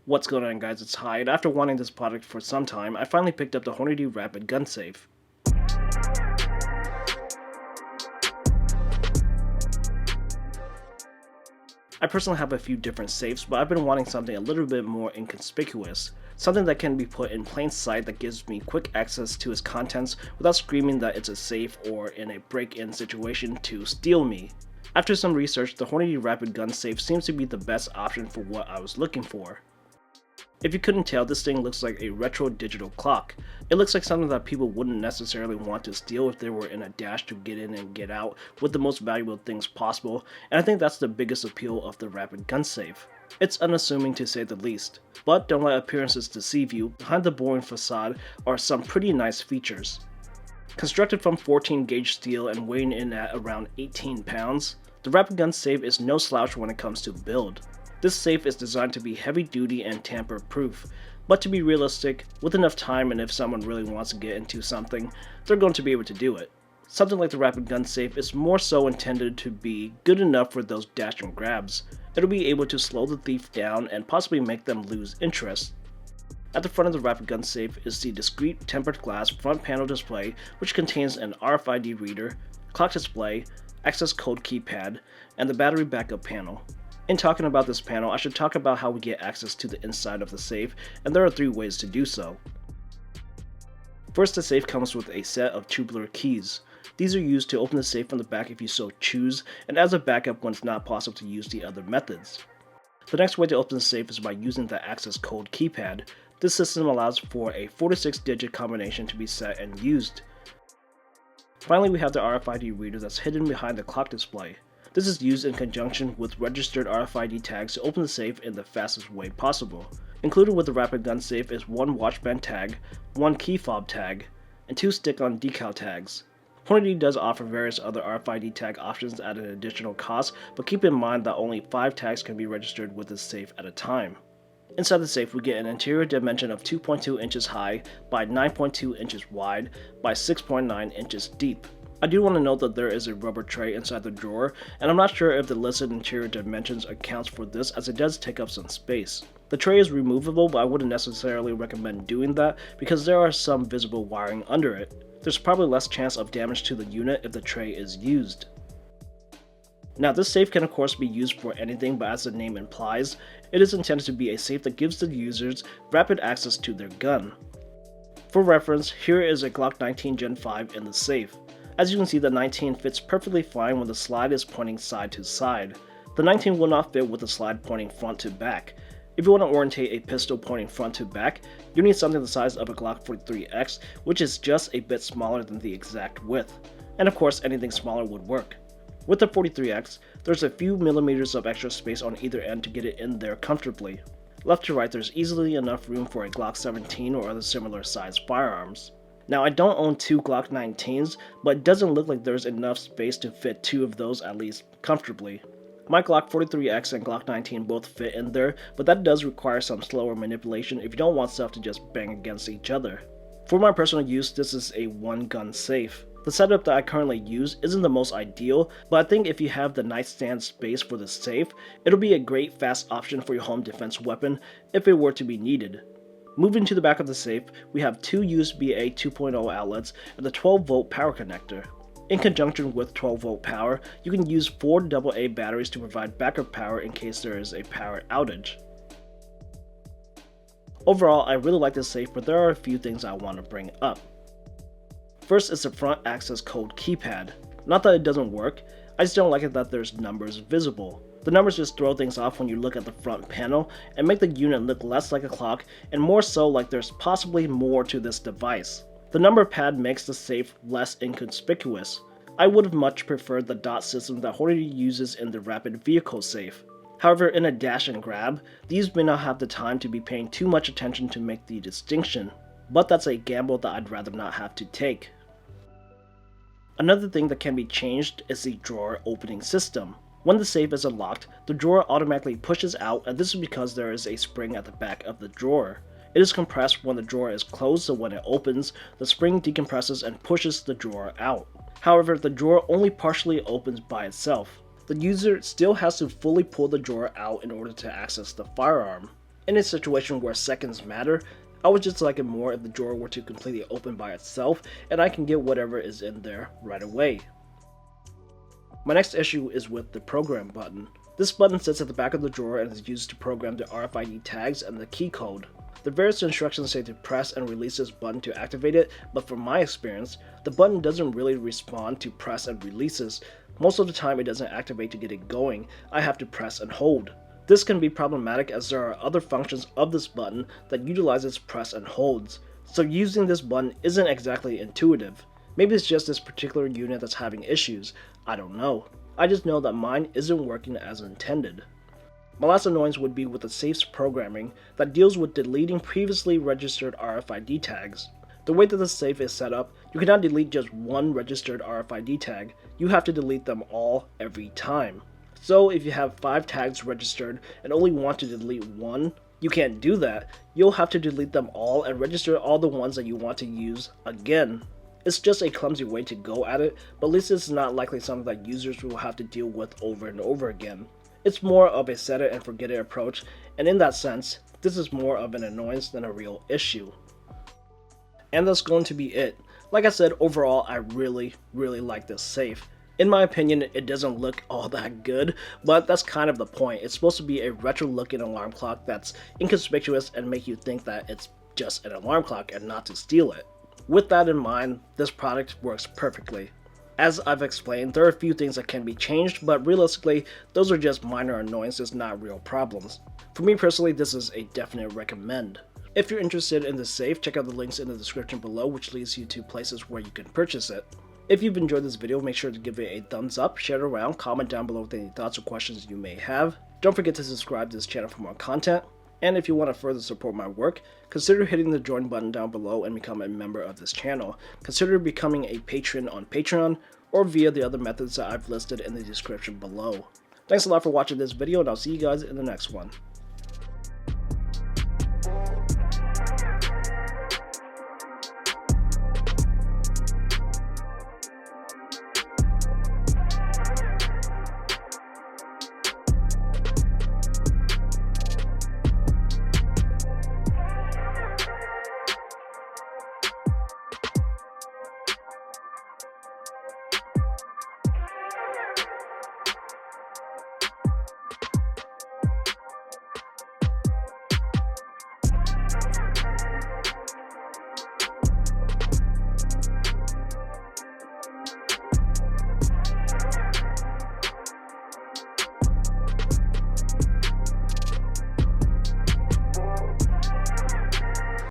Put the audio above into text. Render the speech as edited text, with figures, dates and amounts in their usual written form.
What's going on, guys? It's Hyde. After wanting this product for some time, I finally picked up the Hornady RAPiD gun safe. I personally have a few different safes, but I've been wanting something a little bit more inconspicuous. Something that can be put in plain sight that gives me quick access to its contents without screaming that it's a safe or in a break-in situation to steal me. After some research, the Hornady RAPiD gun safe seems to be the best option for what I was looking for. If you couldn't tell, this thing looks like a retro digital clock. It looks like something that people wouldn't necessarily want to steal if they were in a dash to get in and get out with the most valuable things possible, and I think that's the biggest appeal of the RAPiD gun safe. It's unassuming to say the least, but don't let appearances deceive you. Behind the boring facade are some pretty nice features. Constructed from 14 gauge steel and weighing in at around 18 pounds, the RAPiD gun safe is no slouch when it comes to build. This safe is designed to be heavy duty and tamper proof, but to be realistic, with enough time and if someone really wants to get into something, they're going to be able to do it. Something like the RAPiD gun safe is more so intended to be good enough for those dash and grabs. It'll be able to slow the thief down and possibly make them lose interest. At the front of the RAPiD gun safe is the discrete tempered glass front panel display, which contains an RFID reader, clock display, access code keypad, and the battery backup panel. In talking about this panel, I should talk about how we get access to the inside of the safe, and there are 3 ways to do so. First, the safe comes with a set of tubular keys. These are used to open the safe from the back if you so choose, and as a backup when it's not possible to use the other methods. The next way to open the safe is by using the access code keypad. This system allows for a 4 to 6 digit combination to be set and used. Finally, we have the RFID reader that's hidden behind the clock display. This is used in conjunction with registered RFID tags to open the safe in the fastest way possible. Included with the RAPiD gun safe is 1 watch band tag, 1 key fob tag, and 2 stick-on decal tags. Hornady does offer various other RFID tag options at an additional cost, but keep in mind that only 5 tags can be registered with this safe at a time. Inside the safe, we get an interior dimension of 2.2 inches high by 9.2 inches wide by 6.9 inches deep. I do want to note that there is a rubber tray inside the drawer, and I'm not sure if the listed interior dimensions accounts for this as it does take up some space. The tray is removable, but I wouldn't necessarily recommend doing that because there are some visible wiring under it. There's probably less chance of damage to the unit if the tray is used. Now, this safe can of course be used for anything, but as the name implies, it is intended to be a safe that gives the users rapid access to their gun. For reference, here is a Glock 19 Gen 5 in the safe. As you can see, the 19 fits perfectly fine when the slide is pointing side to side. The 19 will not fit with the slide pointing front to back. If you want to orientate a pistol pointing front to back, you need something the size of a Glock 43X, which is just a bit smaller than the exact width. And of course, anything smaller would work. With the 43X, there's a few millimeters of extra space on either end to get it in there comfortably. Left to right, there's easily enough room for a Glock 17 or other similar sized firearms. Now, I don't own 2 Glock 19s, but it doesn't look like there's enough space to fit 2 of those at least comfortably. My Glock 43X and Glock 19 both fit in there, but that does require some slower manipulation if you don't want stuff to just bang against each other. For my personal use, this is a 1-gun safe. The setup that I currently use isn't the most ideal, but I think if you have the nightstand space for the safe, it'll be a great fast option for your home defense weapon if it were to be needed. Moving to the back of the safe, we have 2 USB-A 2.0 outlets and the 12-volt power connector. In conjunction with 12-volt power, you can use 4 AA batteries to provide backup power in case there is a power outage. Overall, I really like this safe, but there are a few things I want to bring up. First is the front access code keypad. Not that it doesn't work, I just don't like it that there's numbers visible. The numbers just throw things off when you look at the front panel and make the unit look less like a clock and more so like there's possibly more to this device. The number pad makes the safe less inconspicuous. I would have much preferred the dot system that Hornady uses in the RAPiD vehicle safe. However, in a dash and grab, these may not have the time to be paying too much attention to make the distinction, but that's a gamble that I'd rather not have to take. Another thing that can be changed is the drawer opening system. When the safe is unlocked, the drawer automatically pushes out, and this is because there is a spring at the back of the drawer. It is compressed when the drawer is closed, so when it opens, the spring decompresses and pushes the drawer out. However, the drawer only partially opens by itself. The user still has to fully pull the drawer out in order to access the firearm. In a situation where seconds matter, I would just like it more if the drawer were to completely open by itself and I can get whatever is in there right away. My next issue is with the program button. This button sits at the back of the drawer and is used to program the RFID tags and the key code. The various instructions say to press and release this button to activate it, but from my experience, the button doesn't really respond to press and releases. Most of the time it doesn't activate to get it going, I have to press and hold. This can be problematic as there are other functions of this button that utilizes press and holds, so using this button isn't exactly intuitive. Maybe it's just this particular unit that's having issues, I don't know. I just know that mine isn't working as intended. My last annoyance would be with the safe's programming that deals with deleting previously registered RFID tags. The way that the safe is set up, you cannot delete just one registered RFID tag, you have to delete them all every time. So if you have 5 tags registered and only want to delete one, you can't do that. You'll have to delete them all and register all the ones that you want to use again. It's just a clumsy way to go at it, but at least it's not likely something that users will have to deal with over and over again. It's more of a set it and forget it approach, and in that sense, this is more of an annoyance than a real issue. And that's going to be it. Like I said, overall, I really like this safe. In my opinion, it doesn't look all that good, but that's kind of the point. It's supposed to be a retro looking alarm clock that's inconspicuous and make you think that it's just an alarm clock and not to steal it. With that in mind, this product works perfectly. As I've explained, there are a few things that can be changed, but realistically, those are just minor annoyances, not real problems. For me personally, this is a definite recommend. If you're interested in this safe, check out the links in the description below, which leads you to places where you can purchase it. If you've enjoyed this video, make sure to give it a thumbs up, share it around, comment down below with any thoughts or questions you may have. Don't forget to subscribe to this channel for more content. And if you want to further support my work, consider hitting the join button down below and become a member of this channel. Consider becoming a patron on Patreon or via the other methods that I've listed in the description below. Thanks a lot for watching this video, and I'll see you guys in the next one.